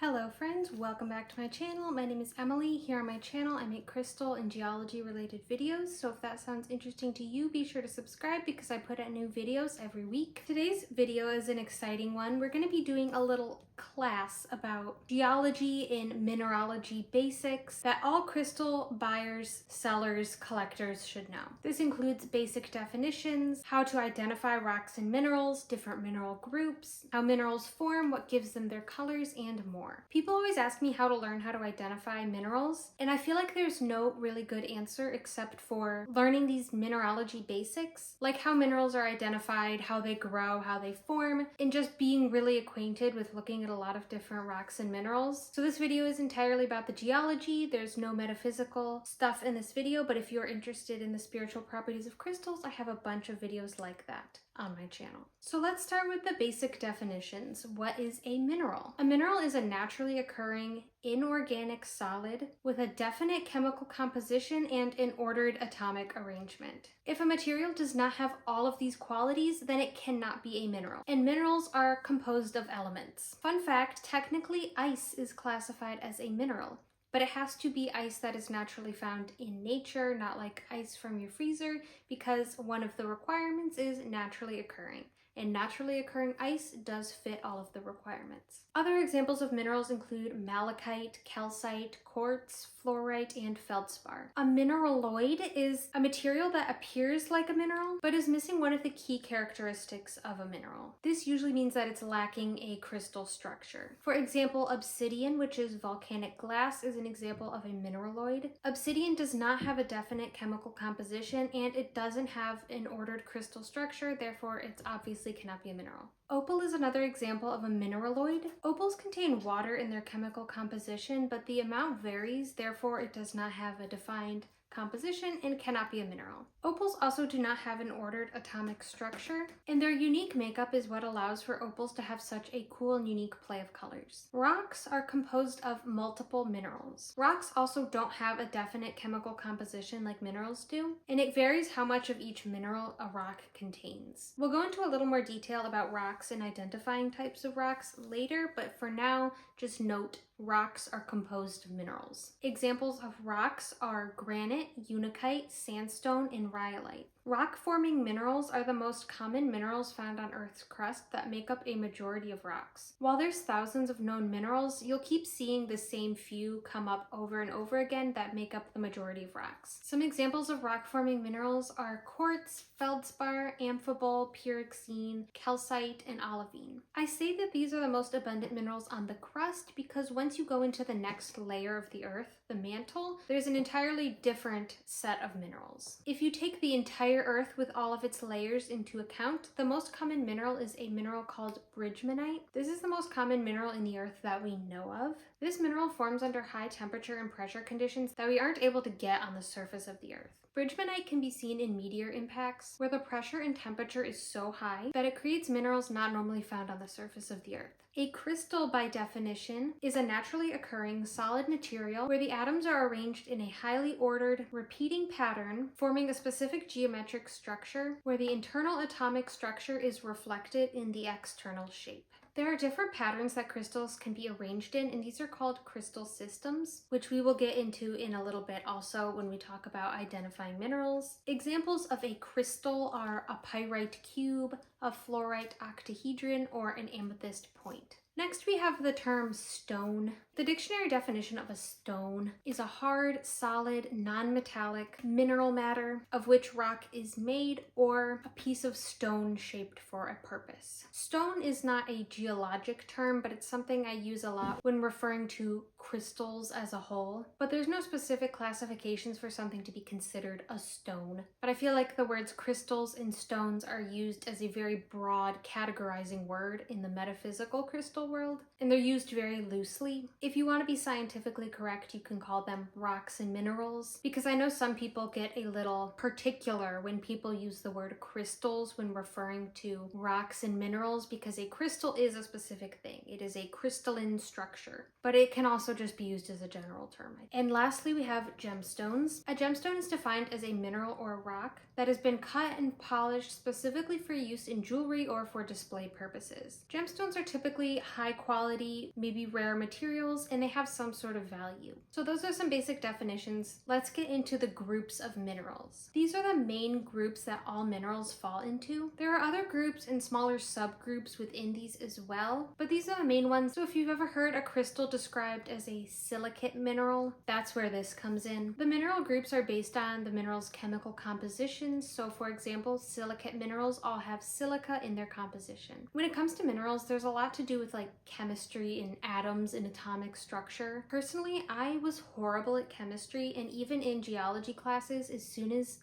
Hello friends, welcome back to my channel. My name is Emily. Here on my channel I make crystal and geology related videos, so if that sounds interesting to you, be sure to subscribe because I put out new videos every week. Today's video is an exciting one. We're going to be doing a little class about geology and mineralogy basics that all crystal buyers, sellers, collectors should know. This includes basic definitions, how to identify rocks and minerals, different mineral groups, how minerals form, what gives them their colors, and more. People always ask me how to learn how to identify minerals, and I feel like there's no really good answer except for learning these mineralogy basics, like how minerals are identified, how they grow, how they form, and just being really acquainted with looking at a lot of different rocks and minerals. So this video is entirely about the geology. There's no metaphysical stuff in this video, but if you're interested in the spiritual properties of crystals, I have a bunch of videos like that on my channel. So let's start with the basic definitions. What is a mineral? A mineral is a naturally occurring inorganic solid with a definite chemical composition and an ordered atomic arrangement. If a material does not have all of these qualities, then it cannot be a mineral. And minerals are composed of elements. Fun fact, technically ice is classified as a mineral, but it has to be ice that is naturally found in nature, not like ice from your freezer, because one of the requirements is naturally occurring. And naturally occurring ice does fit all of the requirements. Other examples of minerals include malachite, calcite, quartz, fluorite, and feldspar. A mineraloid is a material that appears like a mineral, but is missing one of the key characteristics of a mineral. This usually means that it's lacking a crystal structure. For example, obsidian, which is volcanic glass, is an example of a mineraloid. Obsidian does not have a definite chemical composition, and it doesn't have an ordered crystal structure, therefore it's obviously cannot be a mineral. Opal is another example of a mineraloid. Opals contain water in their chemical composition, but the amount varies, therefore it does not have a defined composition and cannot be a mineral. Opals also do not have an ordered atomic structure, and their unique makeup is what allows for opals to have such a cool and unique play of colors. Rocks are composed of multiple minerals. Rocks also don't have a definite chemical composition like minerals do, and it varies how much of each mineral a rock contains. We'll go into a little more detail about rocks and identifying types of rocks later, but for now, just note rocks are composed of minerals. Examples of rocks are granite, unakite, sandstone, and rhyolite. Rock-forming minerals are the most common minerals found on Earth's crust that make up a majority of rocks. While there's thousands of known minerals, you'll keep seeing the same few come up over and over again that make up the majority of rocks. Some examples of rock-forming minerals are quartz, feldspar, amphibole, pyroxene, calcite, and olivine. I say that these are the most abundant minerals on the crust because once you go into the next layer of the Earth, the mantle, there's an entirely different set of minerals. If you take the entire Earth with all of its layers into account, the most common mineral is a mineral called bridgmanite. This is the most common mineral in the Earth that we know of. This mineral forms under high temperature and pressure conditions that we aren't able to get on the surface of the Earth. Bridgmanite can be seen in meteor impacts where the pressure and temperature is so high that it creates minerals not normally found on the surface of the Earth. A crystal, by definition, is a naturally occurring solid material where the atoms are arranged in a highly ordered, repeating pattern, forming a specific geometric structure where the internal atomic structure is reflected in the external shape. There are different patterns that crystals can be arranged in, and these are called crystal systems, which we will get into in a little bit also when we talk about identifying minerals. Examples of a crystal are a pyrite cube, a fluorite octahedron, or an amethyst point. Next, we have the term stone. The dictionary definition of a stone is a hard, solid, non-metallic mineral matter of which rock is made or a piece of stone shaped for a purpose. Stone is not a geologic term, but it's something I use a lot when referring to crystals as a whole. But there's no specific classifications for something to be considered a stone. But I feel like the words crystals and stones are used as a very broad categorizing word in the metaphysical crystal world, and they're used very loosely. If you want to be scientifically correct, you can call them rocks and minerals, because I know some people get a little particular when people use the word crystals when referring to rocks and minerals, because a crystal is a specific thing. It is a crystalline structure, but it can also just be used as a general term. And lastly, we have gemstones. A gemstone is defined as a mineral or a rock that has been cut and polished specifically for use in jewelry or for display purposes. Gemstones are typically high quality, maybe rare materials, and they have some sort of value. So those are some basic definitions. Let's get into the groups of minerals. These are the main groups that all minerals fall into. There are other groups and smaller subgroups within these as well, but these are the main ones. So if you've ever heard a crystal described as a silicate mineral, that's where this comes in. The mineral groups are based on the mineral's chemical composition. So for example, silicate minerals all have silica in their composition. When it comes to minerals, there's a lot to do with like chemistry and atoms and atomic structure. Personally, I was horrible at chemistry, and even in geology classes, as soon as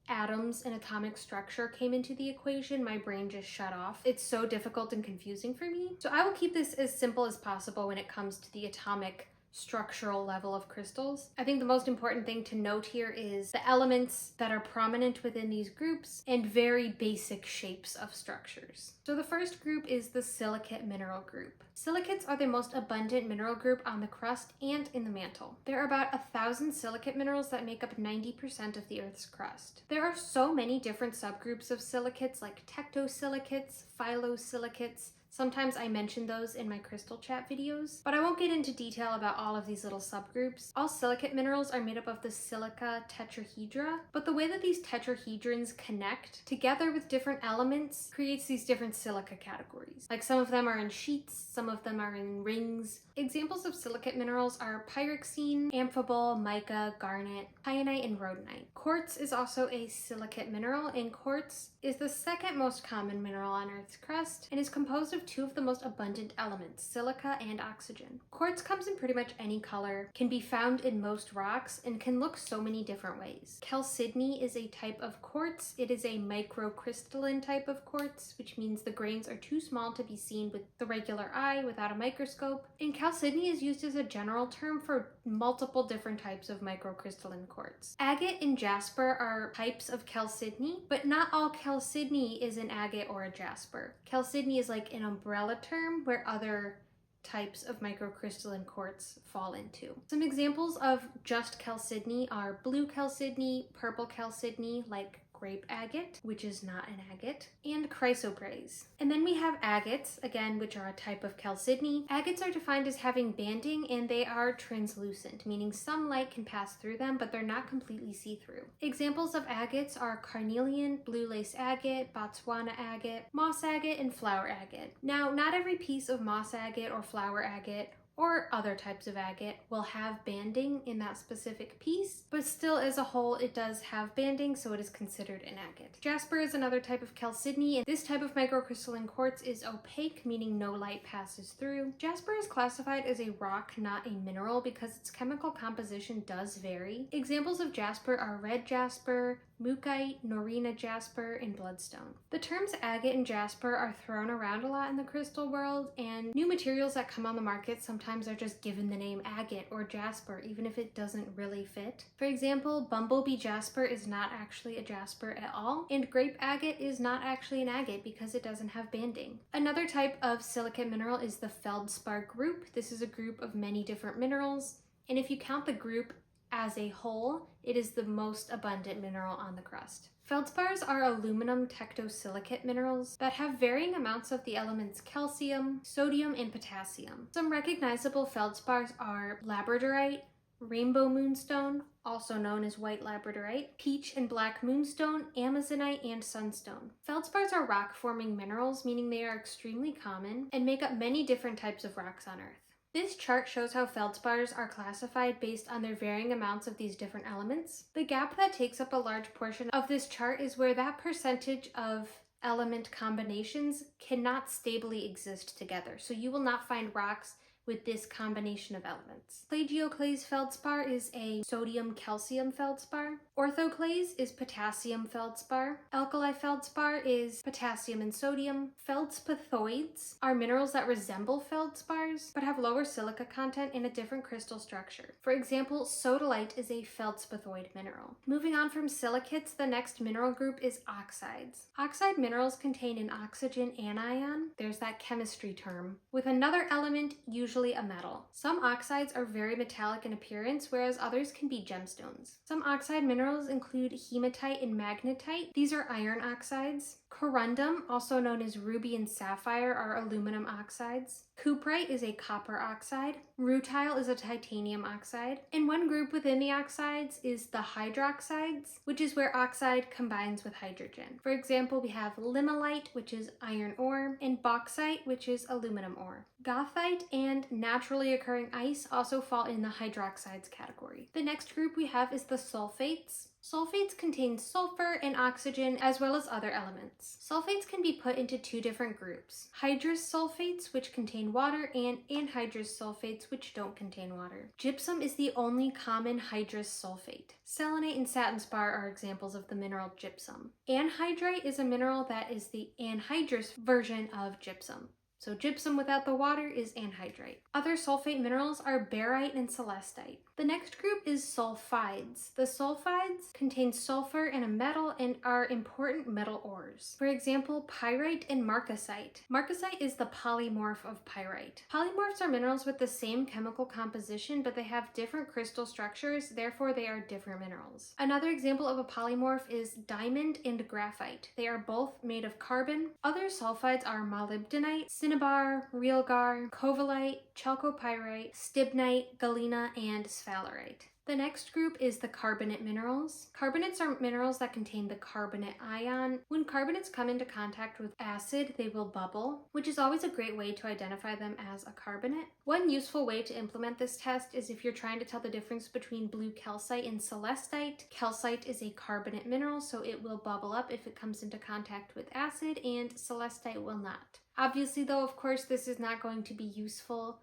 atoms and atomic structure came into the equation, my brain just shut off. It's so difficult and confusing for me. So I will keep this as simple as possible when it comes to the atomic structural level of crystals. I think the most important thing to note here is the elements that are prominent within these groups and very basic shapes of structures. So the first group is the silicate mineral group. Silicates are the most abundant mineral group on the crust and in the mantle. There are about 1,000 silicate minerals that make up 90% of the Earth's crust. There are so many different subgroups of silicates like tectosilicates, phyllosilicates. Sometimes I mention those in my crystal chat videos, but I won't get into detail about all of these little subgroups. All silicate minerals are made up of the silica tetrahedra, but the way that these tetrahedrons connect together with different elements creates these different silica categories. Like some of them are in sheets, some of them are in rings. Examples of silicate minerals are pyroxene, amphibole, mica, garnet, kyanite, and rhodonite. Quartz is also a silicate mineral, and quartz is the second most common mineral on Earth's crust and is composed of two of the most abundant elements, silica and oxygen. Quartz comes in pretty much any color, can be found in most rocks, and can look so many different ways. Chalcedony is a type of quartz. It is a microcrystalline type of quartz, which means the grains are too small to be seen with the regular eye without a microscope. And chalcedony is used as a general term for multiple different types of microcrystalline quartz. Agate and jasper are types of chalcedony, but not all chalcedony is an agate or a jasper. Chalcedony is like an umbrella term where other types of microcrystalline quartz fall into. Some examples of just chalcedony are blue chalcedony, purple chalcedony, like grape agate, which is not an agate, and chrysoprase. And then we have agates, again, which are a type of chalcedony. Agates are defined as having banding, and they are translucent, meaning some light can pass through them, but they're not completely see-through. Examples of agates are carnelian, blue lace agate, Botswana agate, moss agate, and flower agate. Now, not every piece of moss agate or flower agate or other types of agate will have banding in that specific piece, but still as a whole it does have banding, so it is considered an agate. Jasper is another type of chalcedony, and this type of microcrystalline quartz is opaque, meaning no light passes through. Jasper is classified as a rock, not a mineral, because its chemical composition does vary. Examples of jasper are red jasper, mookaite, norina jasper, and bloodstone. The terms agate and jasper are thrown around a lot in the crystal world, and new materials that come on the market sometimes are just given the name agate or jasper, even if it doesn't really fit. For example, bumblebee jasper is not actually a jasper at all, and grape agate is not actually an agate because it doesn't have banding. Another type of silicate mineral is the Feldspar group. This is a group of many different minerals, and if you count the group as a whole, it is the most abundant mineral on the crust. Feldspars are aluminum tectosilicate minerals that have varying amounts of the elements calcium, sodium, and potassium. Some recognizable feldspars are labradorite, rainbow moonstone, also known as white labradorite, peach and black moonstone, amazonite, and sunstone. Feldspars are rock-forming minerals, meaning they are extremely common and make up many different types of rocks on Earth. This chart shows how feldspars are classified based on their varying amounts of these different elements. The gap that takes up a large portion of this chart is where that percentage of element combinations cannot stably exist together. So you will not find rocks with this combination of elements. Plagioclase feldspar is a sodium-calcium feldspar. Orthoclase is potassium feldspar. Alkali feldspar is potassium and sodium. Feldspathoids are minerals that resemble feldspars but have lower silica content and a different crystal structure. For example, sodalite is a feldspathoid mineral. Moving on from silicates, the next mineral group is oxides. Oxide minerals contain an oxygen anion, there's that chemistry term, with another element, usually essentially a metal. Some oxides are very metallic in appearance, whereas others can be gemstones. Some oxide minerals include hematite and magnetite. These are iron oxides. Corundum, also known as ruby and sapphire, are aluminum oxides. Cuprite is a copper oxide. Rutile is a titanium oxide. And one group within the oxides is the hydroxides, which is where oxide combines with hydrogen. For example, we have limonite, which is iron ore, and bauxite, which is aluminum ore. Goethite and naturally occurring ice also fall in the hydroxides category. The next group we have is the sulfates. Sulfates contain sulfur and oxygen as well as other elements. Sulfates can be put into two different groups: hydrous sulfates, which contain water, and anhydrous sulfates, which don't contain water. Gypsum is the only common hydrous sulfate. Selenite and satin spar are examples of the mineral gypsum. Anhydrite is a mineral that is the anhydrous version of gypsum. So gypsum without the water is anhydrite. Other sulfate minerals are barite and celestite. The next group is sulfides. The sulfides contain sulfur and a metal and are important metal ores. For example, pyrite and marcasite. Marcasite is the polymorph of pyrite. Polymorphs are minerals with the same chemical composition, but they have different crystal structures, therefore they are different minerals. Another example of a polymorph is diamond and graphite. They are both made of carbon. Other sulfides are molybdenite, cinnabar, realgar, covalite, chalcopyrite, stibnite, galena, and sphalerite. The next group is the carbonate minerals. Carbonates are minerals that contain the carbonate ion. When carbonates come into contact with acid, they will bubble, which is always a great way to identify them as a carbonate. One useful way to implement this test is if you're trying to tell the difference between blue calcite and celestite. Calcite is a carbonate mineral, so it will bubble up if it comes into contact with acid, and celestite will not. Obviously, though, of course, this is not going to be useful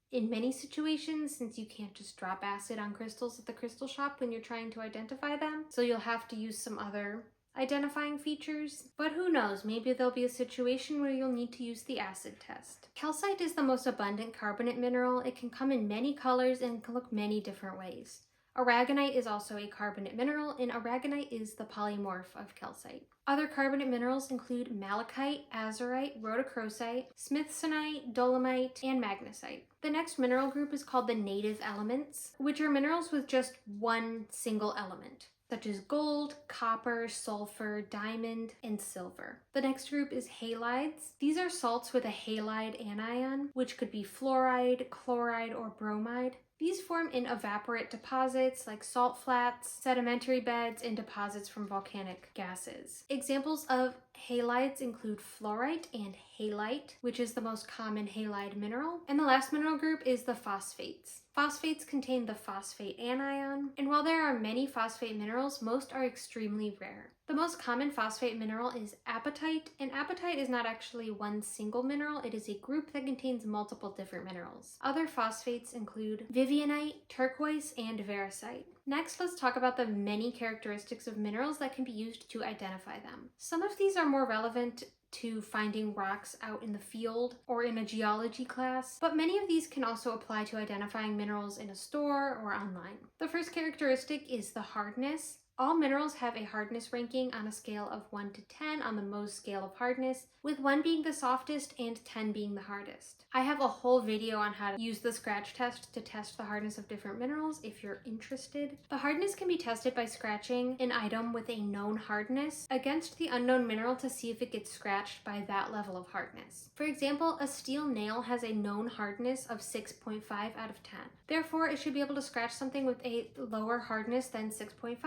in many situations, since you can't just drop acid on crystals at the crystal shop when you're trying to identify them. So you'll have to use some other identifying features. But who knows, maybe there'll be a situation where you'll need to use the acid test. Calcite is the most abundant carbonate mineral. It can come in many colors and can look many different ways. Aragonite is also a carbonate mineral, and aragonite is the polymorph of calcite. Other carbonate minerals include malachite, azurite, rhodochrosite, smithsonite, dolomite, and magnesite. The next mineral group is called the native elements, which are minerals with just one single element, such as gold, copper, sulfur, diamond, and silver. The next group is halides. These are salts with a halide anion, which could be fluoride, chloride, or bromide. These form in evaporate deposits like salt flats, sedimentary beds, and deposits from volcanic gases. Examples of halides include fluorite and halite, which is the most common halide mineral. And the last mineral group is the phosphates. Phosphates contain the phosphate anion, and while there are many phosphate minerals, most are extremely rare. The most common phosphate mineral is apatite, and apatite is not actually one single mineral, it is a group that contains multiple different minerals. Other phosphates include vivianite, turquoise, and variscite. Next, let's talk about the many characteristics of minerals that can be used to identify them. Some of these are more relevant to finding rocks out in the field or in a geology class, but many of these can also apply to identifying minerals in a store or online. The first characteristic is the hardness. All minerals have a hardness ranking on a scale of 1 to 10 on the Mohs scale of hardness, with 1 being the softest and 10 being the hardest. I have a whole video on how to use the scratch test to test the hardness of different minerals if you're interested. The hardness can be tested by scratching an item with a known hardness against the unknown mineral to see if it gets scratched by that level of hardness. For example, a steel nail has a known hardness of 6.5 out of 10. Therefore, it should be able to scratch something with a lower hardness than 6.5.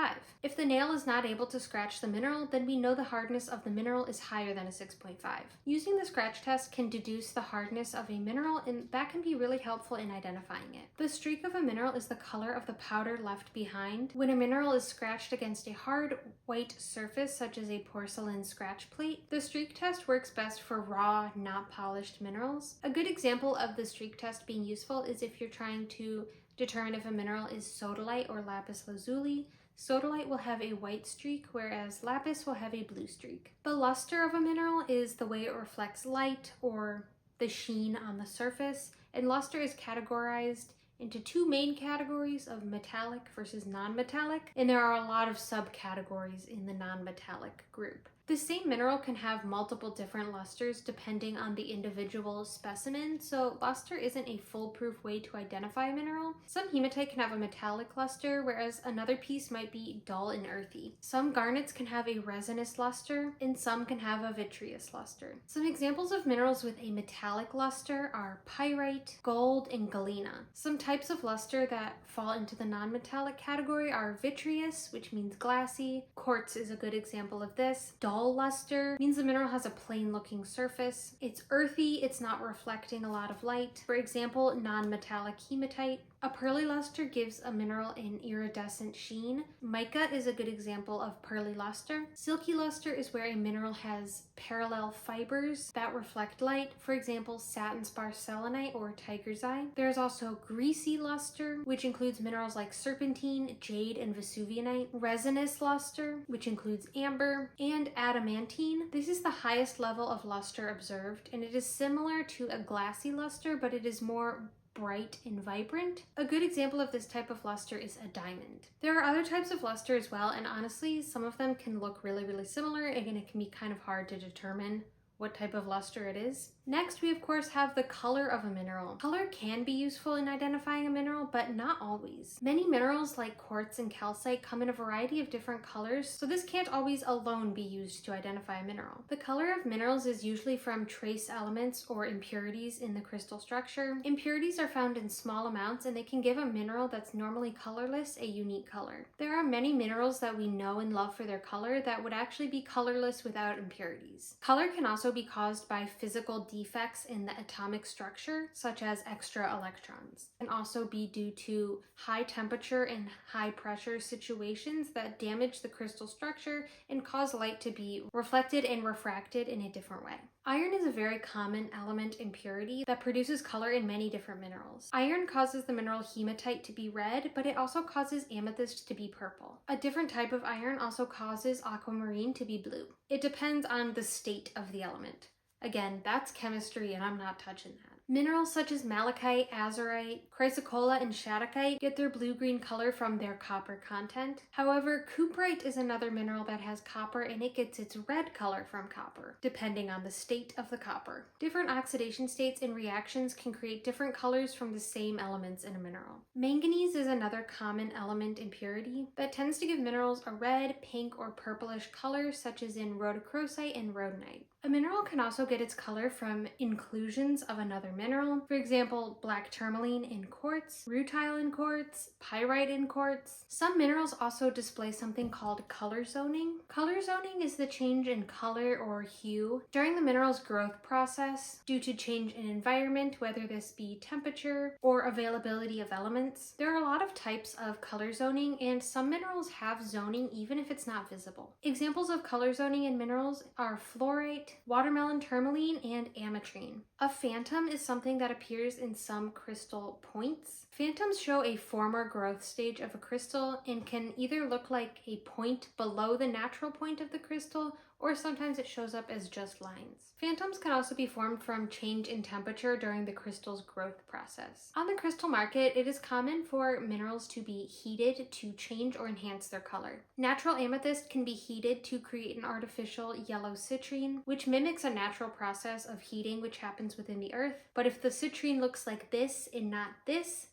If the nail is not able to scratch the mineral, then we know the hardness of the mineral is higher than a 6.5. Using the scratch test can deduce the hardness of a mineral, and that can be really helpful in identifying it. The streak of a mineral is the color of the powder left behind when a mineral is scratched against a hard white surface such as a porcelain scratch plate. The streak test works best for raw, not polished minerals. A good example of the streak test being useful is if you're trying to determine if a mineral is sodalite or lapis lazuli. Sodalite will have a white streak, whereas lapis will have a blue streak. The luster of a mineral is the way it reflects light or the sheen on the surface, and luster is categorized into two main categories of metallic versus non-metallic, and there are a lot of subcategories in the non-metallic group. The same mineral can have multiple different lusters depending on the individual specimen, so luster isn't a foolproof way to identify a mineral. Some hematite can have a metallic luster, whereas another piece might be dull and earthy. Some garnets can have a resinous luster, and some can have a vitreous luster. Some examples of minerals with a metallic luster are pyrite, gold, and galena. Some types of luster that fall into the non-metallic category are vitreous, which means glassy. Quartz is a good example of this. Dull luster means the mineral has a plain looking surface. It's earthy, it's not reflecting a lot of light. For example, non-metallic hematite. A pearly luster gives a mineral an iridescent sheen. Mica is a good example of pearly luster. Silky luster is where a mineral has parallel fibers that reflect light. For example, satin spar selenite or tiger's eye. There's also greasy luster, which includes minerals like serpentine, jade, and vesuvianite. Resinous luster, which includes amber, and adamantine. This is the highest level of luster observed, and it is similar to a glassy luster, but it is more bright and vibrant. A good example of this type of luster is a diamond. There are other types of luster as well, and honestly, some of them can look really similar, and it can be kind of hard to determine what type of luster it is. Next, we of course have the color of a mineral. Color can be useful in identifying a mineral, but not always. Many minerals like quartz and calcite come in a variety of different colors, so this can't always alone be used to identify a mineral. The color of minerals is usually from trace elements or impurities in the crystal structure. Impurities are found in small amounts, and they can give a mineral that's normally colorless a unique color. There are many minerals that we know and love for their color that would actually be colorless without impurities. Color can also be caused by physical defects in the atomic structure, such as extra electrons. It can also be due to high temperature and high pressure situations that damage the crystal structure and cause light to be reflected and refracted in a different way. Iron is a very common element impurity that produces color in many different minerals. Iron causes the mineral hematite to be red, but it also causes amethyst to be purple. A different type of iron also causes aquamarine to be blue. It depends on the state of the element. Again, that's chemistry and I'm not touching that. Minerals such as malachite, azurite, chrysocolla, and shadokite get their blue-green color from their copper content. However, cuprite is another mineral that has copper and it gets its red color from copper, depending on the state of the copper. Different oxidation states and reactions can create different colors from the same elements in a mineral. Manganese is another common element impurity that tends to give minerals a red, pink, or purplish color, such as in rhodochrosite and rhodonite. A mineral can also get its color from inclusions of another mineral. For example, black tourmaline in quartz, rutile in quartz, pyrite in quartz. Some minerals also display something called color zoning. Color zoning is the change in color or hue during the mineral's growth process due to change in environment, whether this be temperature or availability of elements. There are a lot of types of color zoning, and some minerals have zoning even if it's not visible. Examples of color zoning in minerals are fluorite, watermelon tourmaline, and ametrine. A phantom is something that appears in some crystal points. Phantoms show a former growth stage of a crystal and can either look like a point below the natural point of the crystal, or sometimes it shows up as just lines. Phantoms can also be formed from change in temperature during the crystal's growth process. On the crystal market, it is common for minerals to be heated to change or enhance their color. Natural amethyst can be heated to create an artificial yellow citrine, which mimics a natural process of heating which happens within the earth. But if the citrine looks like this and not this,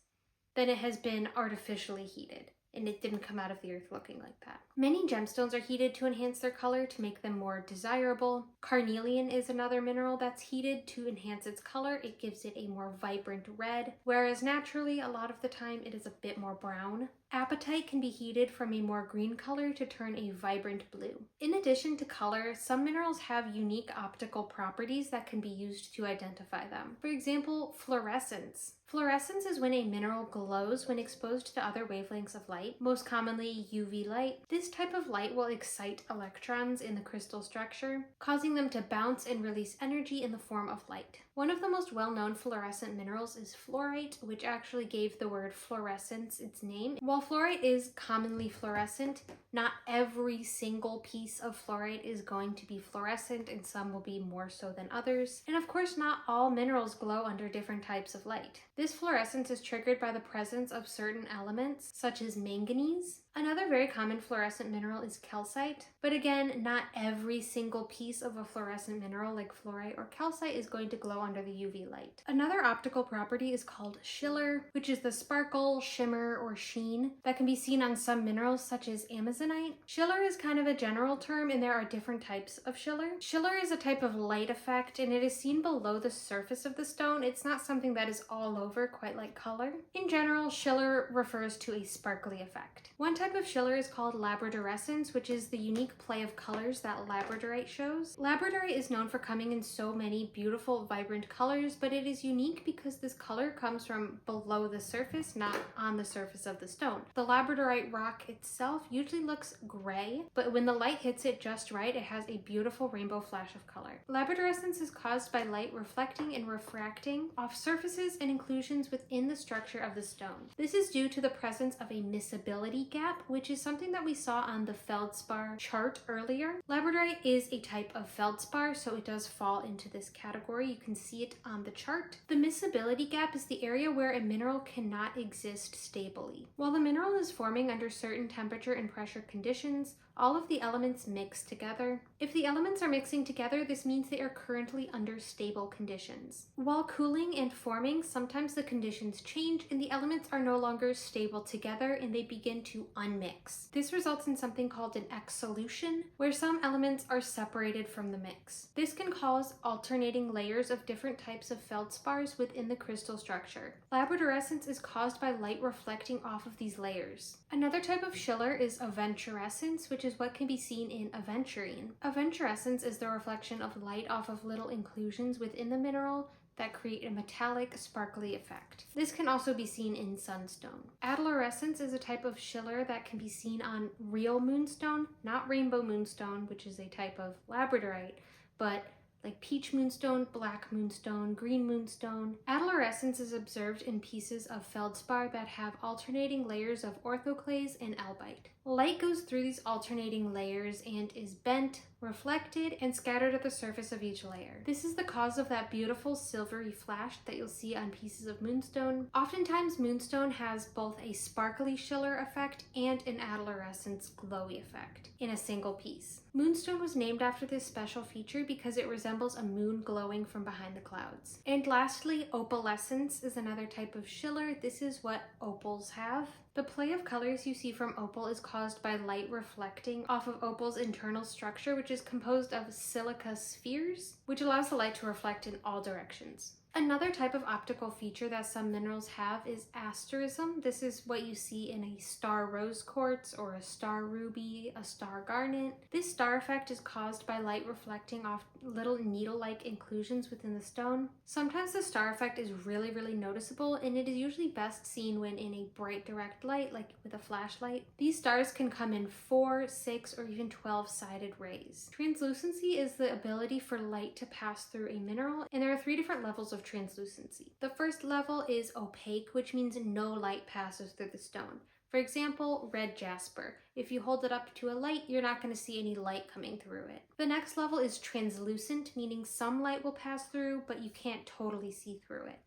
then it has been artificially heated, and it didn't come out of the earth looking like that. Many gemstones are heated to enhance their color to make them more desirable. Carnelian is another mineral that's heated to enhance its color. It gives it a more vibrant red, whereas naturally, a lot of the time, it is a bit more brown. Apatite can be heated from a more green color to turn a vibrant blue. In addition to color, some minerals have unique optical properties that can be used to identify them. For example, fluorescence. Fluorescence is when a mineral glows when exposed to other wavelengths of light, most commonly UV light. This type of light will excite electrons in the crystal structure, causing them to bounce and release energy in the form of light. One of the most well-known fluorescent minerals is fluorite, which actually gave the word fluorescence its name. While While fluorite is commonly fluorescent, not every single piece of fluorite is going to be fluorescent, and some will be more so than others. And of course, not all minerals glow under different types of light. This fluorescence is triggered by the presence of certain elements, such as manganese. Another very common fluorescent mineral is calcite, but again, not every single piece of a fluorescent mineral like fluorite or calcite is going to glow under the UV light. Another optical property is called schiller, which is the sparkle, shimmer, or sheen that can be seen on some minerals such as amazonite. Schiller is kind of a general term, and there are different types of schiller. Schiller is a type of light effect, and it is seen below the surface of the stone. It's not something that is all over, quite like color. In general, schiller refers to a sparkly effect. One type of schiller is called labradorescence, which is the unique play of colors that labradorite shows. Labradorite is known for coming in so many beautiful, vibrant colors, but it is unique because this color comes from below the surface, not on the surface of the stone. The labradorite rock itself usually looks gray, but when the light hits it just right, it has a beautiful rainbow flash of color. Labradorescence is caused by light reflecting and refracting off surfaces and inclusions within the structure of the stone. This is due to the presence of a miscibility gap, which is something that we saw on the Feldspar chart earlier. Labradorite is a type of Feldspar, so it does fall into this category. You can see it on the chart. The miscibility gap is the area where a mineral cannot exist stably. While the mineral is forming under certain temperature and pressure conditions, all of the elements mix together. If the elements are mixing together, this means they are currently under stable conditions. While cooling and forming, sometimes the conditions change and the elements are no longer stable together and they begin to unmix. This results in something called an exsolution, where some elements are separated from the mix. This can cause alternating layers of different types of feldspars within the crystal structure. Labradorescence is caused by light reflecting off of these layers. Another type of schiller is aventurescence, which is what can be seen in aventurine. Aventurescence is the reflection of light off of little inclusions within the mineral that create a metallic, sparkly effect. This can also be seen in sunstone. Adolerescence is a type of schiller that can be seen on real moonstone, not rainbow moonstone, which is a type of labradorite, but like peach moonstone, black moonstone, green moonstone. Adolerescence is observed in pieces of feldspar that have alternating layers of orthoclase and albite. Light goes through these alternating layers and is bent, reflected, and scattered at the surface of each layer. This is the cause of that beautiful silvery flash that you'll see on pieces of moonstone. Oftentimes, moonstone has both a sparkly schiller effect and an adolerescence glowy effect in a single piece. Moonstone was named after this special feature because it resembles a moon glowing from behind the clouds. And lastly, opalescence is another type of schiller. This is what opals have. The play of colors you see from opal is caused by light reflecting off of opal's internal structure, which is composed of silica spheres, which allows the light to reflect in all directions. Another type of optical feature that some minerals have is asterism. This is what you see in a star rose quartz or a star ruby, a star garnet. This star effect is caused by light reflecting off little needle-like inclusions within the stone. Sometimes the star effect is really noticeable, and it is usually best seen when in a bright direct light, like with a flashlight. These stars can come in 4, 6, or even 12-sided rays. Translucency is the ability for light to pass through a mineral, and there are 3 different levels of translucency. The first level is opaque, which means no light passes through the stone. For example, red jasper. If you hold it up to a light, you're not going to see any light coming through it. The next level is translucent, meaning some light will pass through, but you can't totally see through it.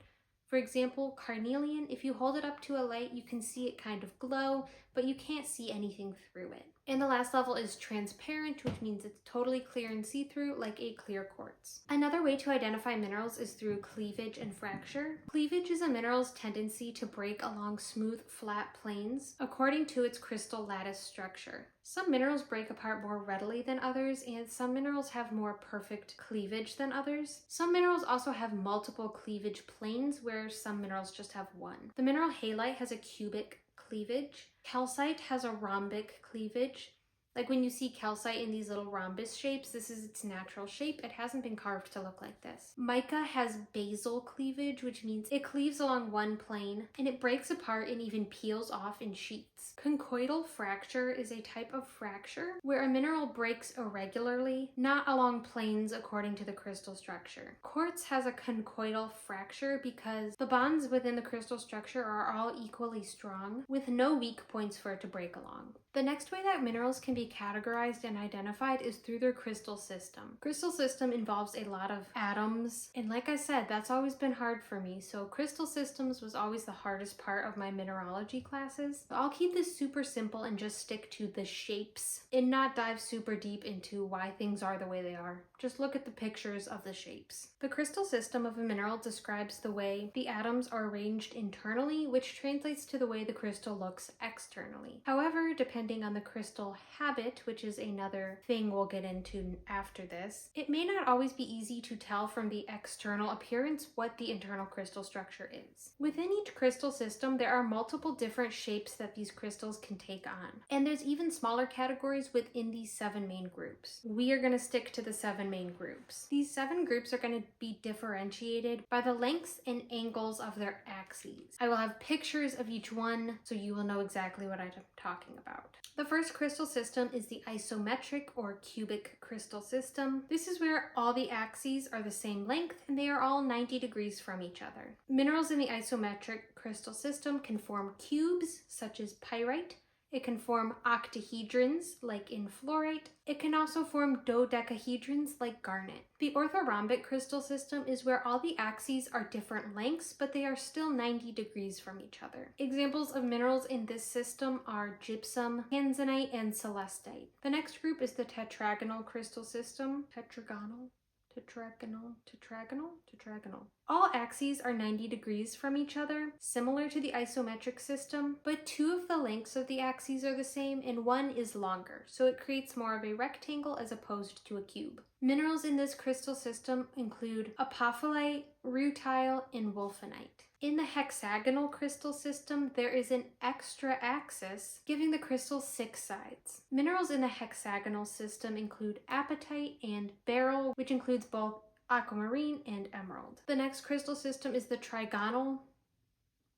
For example, carnelian, if you hold it up to a light, you can see it kind of glow, but you can't see anything through it. And the last level is transparent, which means it's totally clear and see-through, like a clear quartz. Another way to identify minerals is through cleavage and fracture. Cleavage is a mineral's tendency to break along smooth, flat planes according to its crystal lattice structure. Some minerals break apart more readily than others, and some minerals have more perfect cleavage than others. Some minerals also have multiple cleavage planes, where some minerals just have one. The mineral halite has a cubic cleavage. Calcite has a rhombic cleavage. Like when you see calcite in these little rhombus shapes, this is its natural shape. It hasn't been carved to look like this. Mica has basal cleavage, which means it cleaves along one plane and it breaks apart and even peels off in sheets. Conchoidal fracture is a type of fracture where a mineral breaks irregularly, not along planes according to the crystal structure. Quartz has a conchoidal fracture because the bonds within the crystal structure are all equally strong, with no weak points for it to break along. The next way that minerals can be categorized and identified is through their crystal system. Crystal system involves a lot of atoms, and like I said, that's always been hard for me, so crystal systems was always the hardest part of my mineralogy classes. But I'll keep this super simple and just stick to the shapes and not dive super deep into why things are the way they are. Just look at the pictures of the shapes. The crystal system of a mineral describes the way the atoms are arranged internally, which translates to the way the crystal looks externally. However, depending on the crystal habit, which is another thing we'll get into after this, it may not always be easy to tell from the external appearance what the internal crystal structure is. Within each crystal system, there are multiple different shapes that these crystals can take on, and there's even smaller categories within these 7 main groups. We are going to stick to the 7 main groups. These 7 groups are going to be differentiated by the lengths and angles of their axes. I will have pictures of each one so you will know exactly what I'm talking about. The first crystal system is the isometric or cubic crystal system. This is where all the axes are the same length and they are all 90 degrees from each other. Minerals in the isometric crystal system can form cubes such as pyrite. It can form octahedrons, like in fluorite. It can also form dodecahedrons, like garnet. The orthorhombic crystal system is where all the axes are different lengths, but they are still 90 degrees from each other. Examples of minerals in this system are gypsum, tanzanite, and celestite. The next group is the tetragonal crystal system. Tetragonal. All axes are 90 degrees from each other, similar to the isometric system, but 2 of the lengths of the axes are the same and 1 is longer, so it creates more of a rectangle as opposed to a cube. Minerals in this crystal system include apophyllite, rutile, and wolfenite. In the hexagonal crystal system, there is an extra axis, giving the crystal 6 sides. Minerals in the hexagonal system include apatite and beryl, which includes both aquamarine and emerald. The next crystal system is the trigonal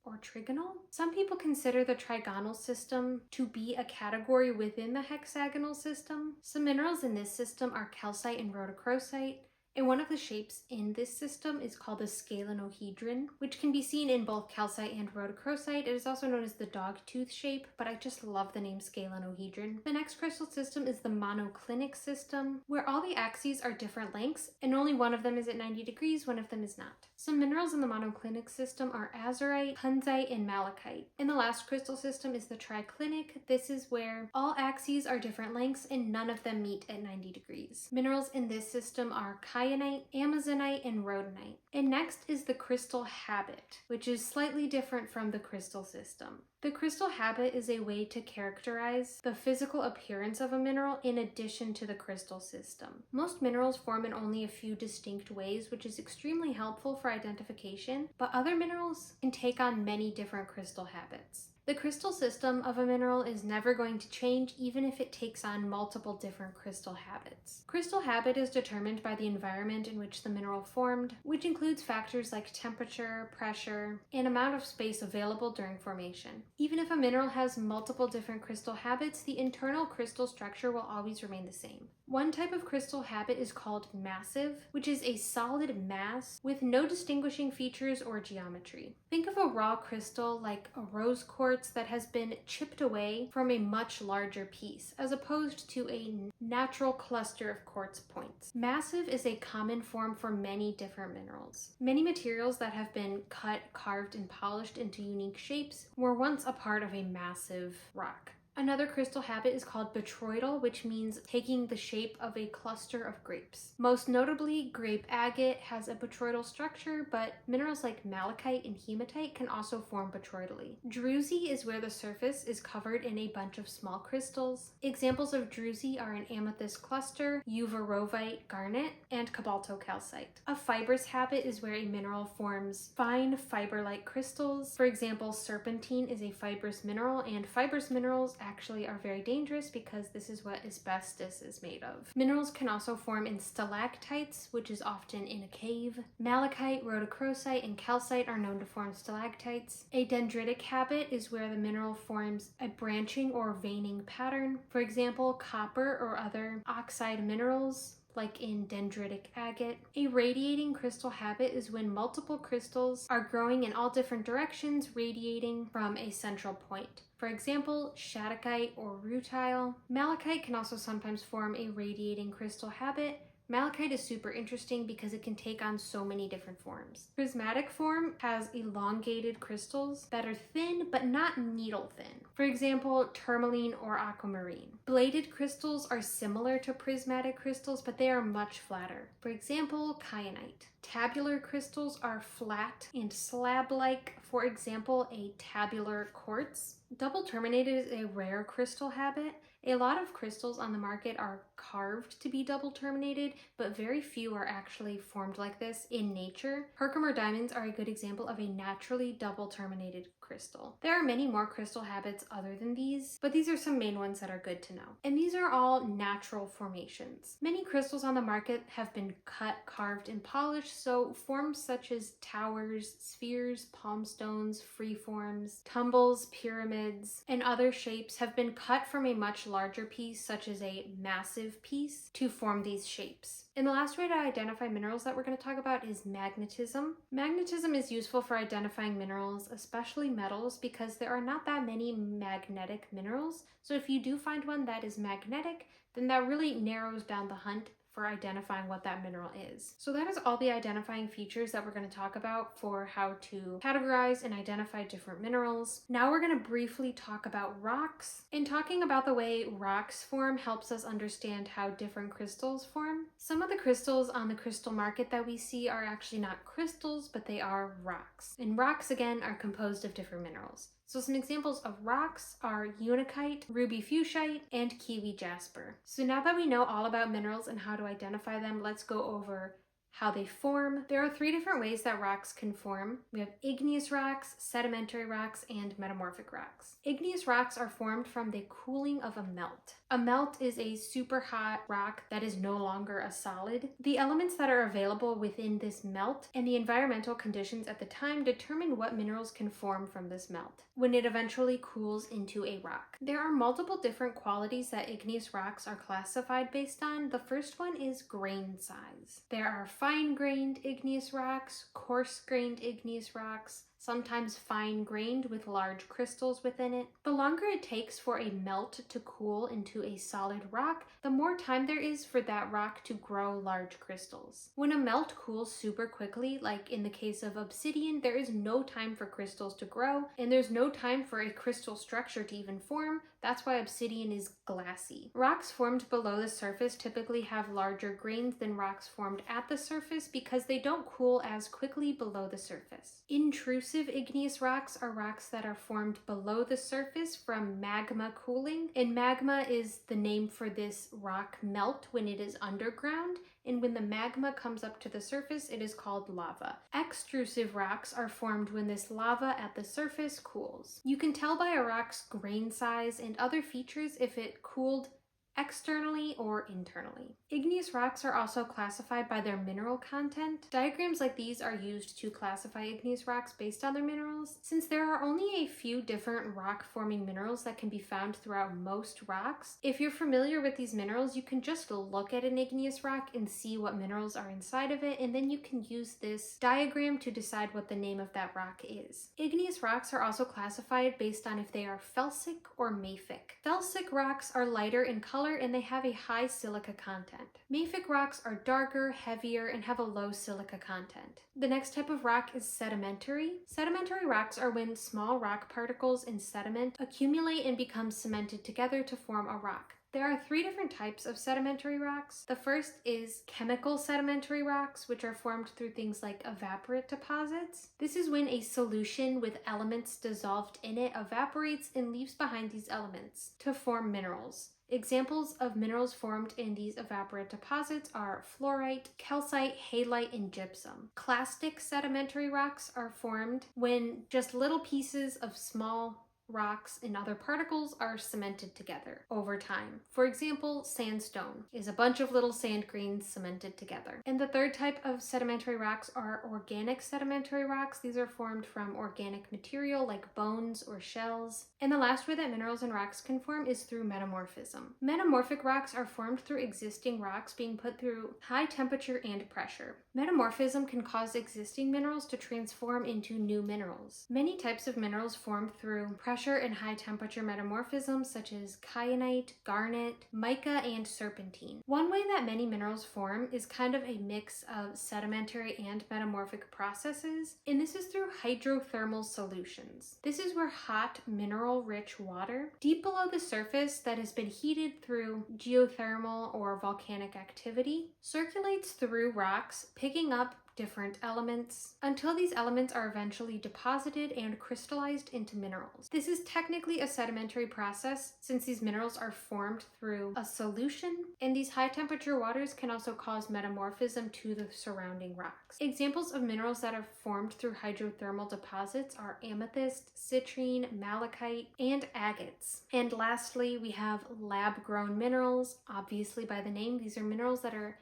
or trigonal. Some people consider the trigonal system to be a category within the hexagonal system. Some minerals in this system are calcite and rhodochrosite. And one of the shapes in this system is called the scalenohedron, which can be seen in both calcite and rhodochrosite. It is also known as the dog tooth shape, but I just love the name scalenohedron. The next crystal system is the monoclinic system, where all the axes are different lengths, and only one of them is at 90 degrees, one of them is not. Some minerals in the monoclinic system are azurite, punzite, and malachite. And the last crystal system is the triclinic. This is where all axes are different lengths, and none of them meet at 90 degrees. Minerals in this system are kyanite, amazonite, and rhodonite. And next is the crystal habit, which is slightly different from the crystal system. The crystal habit is a way to characterize the physical appearance of a mineral in addition to the crystal system. Most minerals form in only a few distinct ways, which is extremely helpful for identification, but other minerals can take on many different crystal habits. The crystal system of a mineral is never going to change even if it takes on multiple different crystal habits. Crystal habit is determined by the environment in which the mineral formed, which includes factors like temperature, pressure, and amount of space available during formation. Even if a mineral has multiple different crystal habits, the internal crystal structure will always remain the same. One type of crystal habit is called massive, which is a solid mass with no distinguishing features or geometry. Think of a raw crystal like a rose quartz that has been chipped away from a much larger piece, as opposed to a natural cluster of quartz points. Massive is a common form for many different minerals. Many materials that have been cut, carved, and polished into unique shapes were once a part of a massive rock. Another crystal habit is called botryoidal, which means taking the shape of a cluster of grapes. Most notably, grape agate has a botryoidal structure, but minerals like malachite and hematite can also form botryoidally. Druzy is where the surface is covered in a bunch of small crystals. Examples of druzy are an amethyst cluster, uvarovite garnet, and cobaltocalcite. A fibrous habit is where a mineral forms fine fiber-like crystals. For example, serpentine is a fibrous mineral, and fibrous minerals actually are very dangerous because this is what asbestos is made of. Minerals can also form in stalactites, which is often in a cave. Malachite, rhodochrosite, and calcite are known to form stalactites. A dendritic habit is where the mineral forms a branching or veining pattern. For example, copper or other oxide minerals, like in dendritic agate. A radiating crystal habit is when multiple crystals are growing in all different directions, radiating from a central point. For example, shattuckite or rutile. Malachite can also sometimes form a radiating crystal habit. Malachite is super interesting because it can take on so many different forms. Prismatic form has elongated crystals that are thin but not needle thin. For example, tourmaline or aquamarine. Bladed crystals are similar to prismatic crystals, but they are much flatter. For example, kyanite. Tabular crystals are flat and slab-like. For example, a tabular quartz. Double terminated is a rare crystal habit. A lot of crystals on the market are carved to be double terminated, but very few are actually formed like this in nature. Herkimer diamonds are a good example of a naturally double terminated crystal. There are many more crystal habits other than these, but these are some main ones that are good to know. And these are all natural formations. Many crystals on the market have been cut, carved, and polished, so forms such as towers, spheres, palm stones, freeforms, tumbles, pyramids, and other shapes have been cut from a much larger piece, such as a massive piece, to form these shapes. And the last way to identify minerals that we're going to talk about is magnetism. Magnetism is useful for identifying minerals, especially metals, because there are not that many magnetic minerals. So if you do find one that is magnetic, then that really narrows down the hunt for identifying what that mineral is. So that is all the identifying features that we're going to talk about for how to categorize and identify different minerals. Now we're going to briefly talk about rocks. And talking about the way rocks form helps us understand how different crystals form. Some of the crystals on the crystal market that we see are actually not crystals, but they are rocks. And rocks, again, are composed of different minerals. So some examples of rocks are unakite, ruby fuchsite, and kiwi jasper. So now that we know all about minerals and how to identify them, let's go over how they form. There are 3 different ways that rocks can form. We have igneous rocks, sedimentary rocks, and metamorphic rocks. Igneous rocks are formed from the cooling of a melt. A melt is a super hot rock that is no longer a solid. The elements that are available within this melt and the environmental conditions at the time determine what minerals can form from this melt when it eventually cools into a rock. There are multiple different qualities that igneous rocks are classified based on. The first one is grain size. There are fine-grained igneous rocks, coarse-grained igneous rocks, sometimes fine-grained with large crystals within it. The longer it takes for a melt to cool into a solid rock, the more time there is for that rock to grow large crystals. When a melt cools super quickly, like in the case of obsidian, there is no time for crystals to grow, and there's no time for a crystal structure to even form. That's why obsidian is glassy. Rocks formed below the surface typically have larger grains than rocks formed at the surface because they don't cool as quickly below the surface. Intrusive igneous rocks are rocks that are formed below the surface from magma cooling, and magma is the name for this rock melt when it is underground, and when the magma comes up to the surface, it is called lava. Extrusive rocks are formed when this lava at the surface cools. You can tell by a rock's grain size and other features if it cooled externally or internally. Igneous rocks are also classified by their mineral content. Diagrams like these are used to classify igneous rocks based on their minerals. Since there are only a few different rock-forming minerals that can be found throughout most rocks, if you're familiar with these minerals, you can just look at an igneous rock and see what minerals are inside of it, and then you can use this diagram to decide what the name of that rock is. Igneous rocks are also classified based on if they are felsic or mafic. Felsic rocks are lighter in color and they have a high silica content. Mafic rocks are darker, heavier, and have a low silica content. The next type of rock is sedimentary. Sedimentary rocks are when small rock particles in sediment accumulate and become cemented together to form a rock. There are 3 different types of sedimentary rocks. The first is chemical sedimentary rocks, which are formed through things like evaporate deposits. This is when a solution with elements dissolved in it evaporates and leaves behind these elements to form minerals. Examples of minerals formed in these evaporate deposits are fluorite, calcite, halite, and gypsum. Clastic sedimentary rocks are formed when just little pieces of small rocks, and other particles are cemented together over time. For example, sandstone is a bunch of little sand grains cemented together. And the third type of sedimentary rocks are organic sedimentary rocks. These are formed from organic material like bones or shells. And the last way that minerals and rocks can form is through metamorphism. Metamorphic rocks are formed through existing rocks being put through high temperature and pressure. Metamorphism can cause existing minerals to transform into new minerals. Many types of minerals form through pressure and high temperature metamorphism, such as kyanite, garnet, mica, and serpentine. One way that many minerals form is kind of a mix of sedimentary and metamorphic processes, and this is through hydrothermal solutions. This is where hot, mineral-rich water deep below the surface that has been heated through geothermal or volcanic activity circulates through rocks, picking up different elements until these elements are eventually deposited and crystallized into minerals. This is technically a sedimentary process since these minerals are formed through a solution, and these high temperature waters can also cause metamorphism to the surrounding rocks. Examples of minerals that are formed through hydrothermal deposits are amethyst, citrine, malachite, and agates. And lastly, we have lab-grown minerals. Obviously by the name, these are minerals that are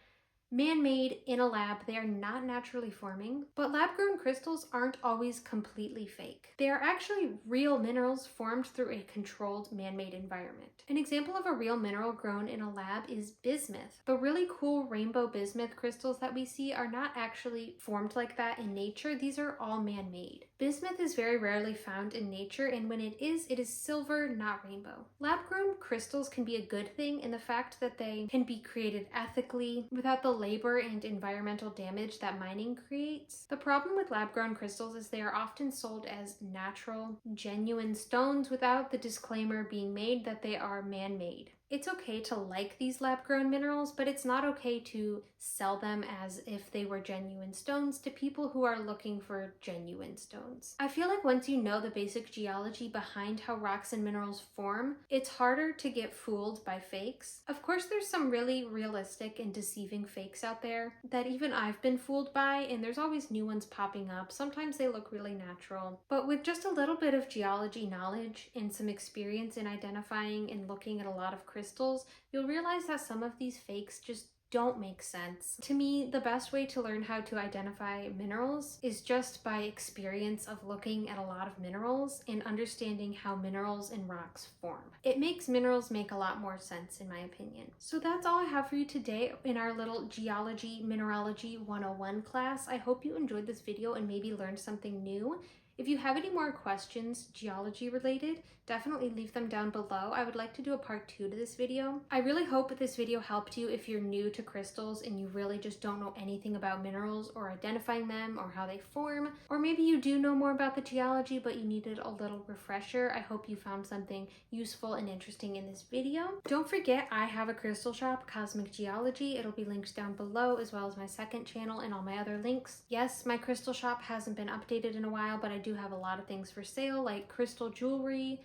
man-made in a lab. They are not naturally forming, but lab-grown crystals aren't always completely fake. They are actually real minerals formed through a controlled man-made environment. An example of a real mineral grown in a lab is bismuth. The really cool rainbow bismuth crystals that we see are not actually formed like that in nature. These are all man-made. Bismuth is very rarely found in nature, and when it is silver, not rainbow. Lab-grown crystals can be a good thing in the fact that they can be created ethically without the labor and environmental damage that mining creates. The problem with lab-grown crystals is they are often sold as natural, genuine stones without the disclaimer being made that they are man-made. It's okay to like these lab-grown minerals, but it's not okay to sell them as if they were genuine stones to people who are looking for genuine stones. I feel like once you know the basic geology behind how rocks and minerals form, it's harder to get fooled by fakes. Of course, there's some really realistic and deceiving fakes out there that even I've been fooled by, and there's always new ones popping up. Sometimes they look really natural. But with just a little bit of geology knowledge and some experience in identifying and looking at a lot of crystals, you'll realize that some of these fakes just don't make sense. To me, the best way to learn how to identify minerals is just by experience of looking at a lot of minerals and understanding how minerals and rocks form. It makes minerals make a lot more sense in my opinion. So that's all I have for you today in our little Geology Mineralogy 101 class. I hope you enjoyed this video and maybe learned something new. If you have any more questions, geology related, definitely leave them down below. I would like to do a part 2 to this video. I really hope this video helped you if you're new to crystals and you really just don't know anything about minerals or identifying them or how they form, or maybe you do know more about the geology but you needed a little refresher. I hope you found something useful and interesting in this video. Don't forget, I have a crystal shop, Cosmic Geology. It'll be linked down below, as well as my second channel and all my other links. Yes, my crystal shop hasn't been updated in a while, but I do have a lot of things for sale, like crystal jewelry,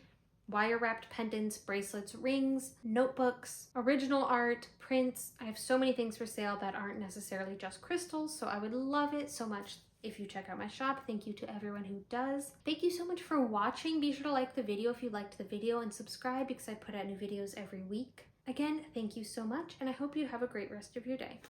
wire-wrapped pendants, bracelets, rings, notebooks, original art, prints. I have so many things for sale that aren't necessarily just crystals, so I would love it so much if you check out my shop. Thank you to everyone who does. Thank you so much for watching. Be sure to like the video if you liked the video and subscribe because I put out new videos every week. Again, thank you so much, and I hope you have a great rest of your day.